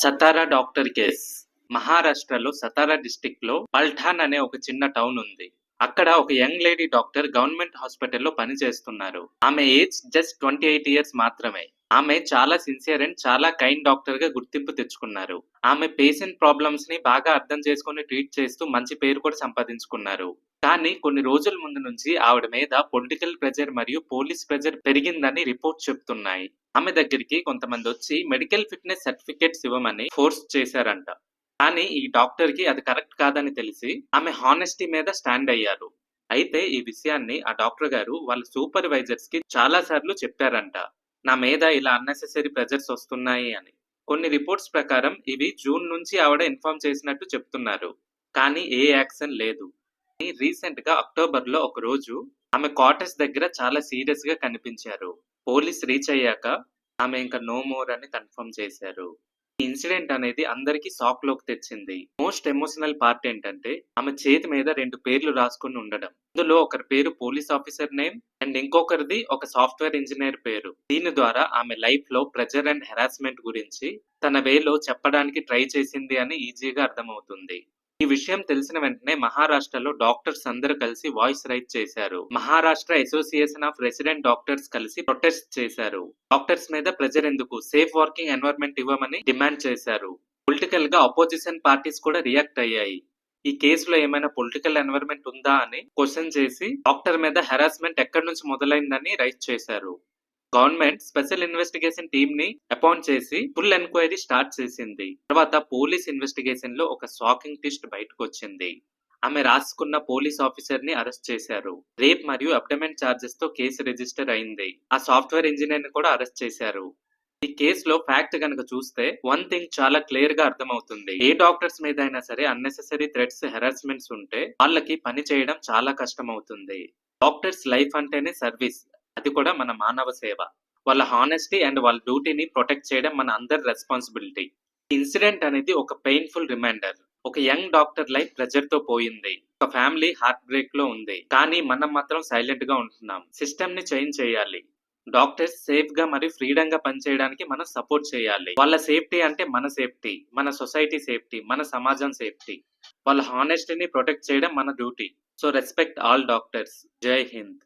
Satara doctor case. మహారాష్ట్రలో Satara district లో పల్ఠాన్ అనే ఒక చిన్న టౌన్ ఉంది. అక్కడ ఒక యంగ్ లేడీ డాక్టర్ గవర్నమెంట్ హాస్పిటల్లో పనిచేస్తున్నారు. ఆమె ఏజ్ జస్ట్ 28 ఇయర్స్ మాత్రమే. ఆమె చాలా సిన్సియర్ అండ్ చాలా కైండ్ డాక్టర్ గా గుర్తింపు తెచ్చుకున్నారు. ఆమె పేషెంట్ ప్రాబ్లమ్స్ ని బాగా అర్థం చేసుకుని ట్రీట్ చేస్తూ మంచి పేరు కూడా సంపాదించుకున్నారు. కానీ కొన్ని రోజుల ముందు నుంచి ఆవిడ మీద పొలిటికల్ ప్రెజర్ మరియు పోలీస్ ప్రెజర్ పెరిగిందని రిపోర్ట్స్ చెప్తున్నాయి. ఆమె దగ్గరికి కొంతమంది వచ్చి మెడికల్ ఫిట్నెస్ సర్టిఫికేట్స్ ఇవ్వమని ఫోర్స్ చేశారంట. కానీ ఈ డాక్టర్ కి అది కరెక్ట్ కాదని తెలిసి ఆమె హానెస్టీ మీద స్టాండ్ అయ్యారు. అయితే ఈ విషయాన్ని ఆ డాక్టర్ గారు వాళ్ళ సూపర్వైజర్స్ కి చాలా సార్లు చెప్పారంట. నా మీద ఇలా అన్నెసెసరీ ప్రెజర్స్ వస్తున్నాయి అని. కొన్ని రిపోర్ట్స్ ప్రకారం ఇవి జూన్ నుంచి ఆవిడ ఇన్ఫార్మ్ చేసినట్టు చెప్తున్నారు. కానీ ఏ యాక్షన్ లేదు. రీసెంట్ గా అక్టోబర్ లో ఒక రోజు ఆమె క్వార్టర్స్ దగ్గర చాలా సీరియస్ గా కనిపించారు. పోలీస్ రీచ్ అయ్యాక ఆమె ఇంకా నో మోర్ అని కన్ఫర్మ్ చేశారు. ఈ ఇన్సిడెంట్ అనేది అందరికీ షాక్ లోకి తెచ్చింది. మోస్ట్ ఎమోషనల్ పార్ట్ ఏంటంటే ఆమె చేతి మీద 2 పేర్లు రాసుకుని ఉండడం. అందులో ఒకరి పేరు పోలీస్ ఆఫీసర్ నేమ్ అండ్ ఇంకొకరిది ఒక సాఫ్ట్వేర్ ఇంజనీర్ పేరు. దీని ద్వారా ఆమె లైఫ్ లో ప్రెజర్ అండ్ హెరాస్మెంట్ గురించి తన వేలో చెప్పడానికి ట్రై చేసింది అని ఈజీగా అర్థమవుతుంది. ఈ విషయం తెలిసిన వెంటనే మహారాష్ట్రలో డాక్టర్స్ అందరూ కలిసి వాయిస్ రైజ్ చేశారు. Maharashtra association of resident doctors కలిసి ప్రొటెస్ట్ చేశారు. డాక్టర్స్ మీద ప్రెజర్ ఎందుకు, సేఫ్ వర్కింగ్ ఎన్వైరన్మెంట్ ఇవ్వమని డిమాండ్ చేశారు. పొలిటికల్ గా అపోజిషన్ పార్టీస్ కూడా రియాక్ట్ అయ్యాయి. ఈ కేసులో ఏమైనా పొలిటికల్ ఎన్వైరన్మెంట్ ఉందా అని క్వశ్చన్ చేసి డాక్టర్ మీద హెరాస్మెంట్ ఎక్కడి నుంచి మొదలైందని రైజ్ చేశారు. గవర్నమెంట్ స్పెషల్ ఇన్వెస్టిగేషన్ టీమ్ ని అపాయింట్ చేసి ఫుల్ ఎంక్వైరీ స్టార్ట్ చేసింది. తర్వాత పోలీస్ ఇన్వెస్టిగేషన్ లో ఒక షాకింగ్ ట్విస్ట్ బయటకు వచ్చింది. ఆమె రాసుకున్న పోలీస్ ఆఫీసర్ ని అరెస్ట్ చేశారు. రేప్ మరియు అబ్డమెన్ చార్జెస్ తో కేసు రిజిస్టర్ అయింది. ఆ సాఫ్ట్వేర్ ఇంజనీర్ ని కూడా అరెస్ట్ చేశారు. ఈ కేసులో ఫ్యాక్ట్ గనక చూస్తే వన్ థింగ్ చాలా క్లియర్ గా అర్థమవుతుంది. ఏ డాక్టర్స్ మీద అయినా సరే అన్నెసెసరీ థ్రెట్స్, హెరాస్మెంట్స్ ఉంటే వాళ్ళకి పని చేయడం చాలా కష్టం అవుతుంది. డాక్టర్స్ లైఫ్ అంటేనే సర్వీస్, అది కూడా మన మానవ సేవ. వాళ్ళ హానెస్టీ అండ్ వాళ్ళ డ్యూటీని ప్రొటెక్ట్ చేయడం మన అందరి రెస్పాన్సిబిలిటీ. ఇన్సిడెంట్ అనేది ఒక పెయిన్ఫుల్ రిమైండర్. ఒక యంగ్ డాక్టర్ లైఫ్ ప్రెజర్ తో పోయింది. ఒక ఫ్యామిలీ హార్ట్ బ్రేక్ లో ఉంది. కానీ మనం మాత్రం సైలెంట్ గా ఉంటున్నాం. సిస్టమ్ ని చేంజ్ చేయాలి. డాక్టర్స్ సేఫ్ గా మరియు ఫ్రీడమ్ గా పనిచేయడానికి మనం సపోర్ట్ చేయాలి. వాళ్ళ సేఫ్టీ అంటే మన సేఫ్టీ, మన సొసైటీ సేఫ్టీ, మన సమాజం సేఫ్టీ. వాళ్ళ హానెస్టీని ప్రొటెక్ట్ చేయడం మన duty. So respect all doctors. జై హింద్.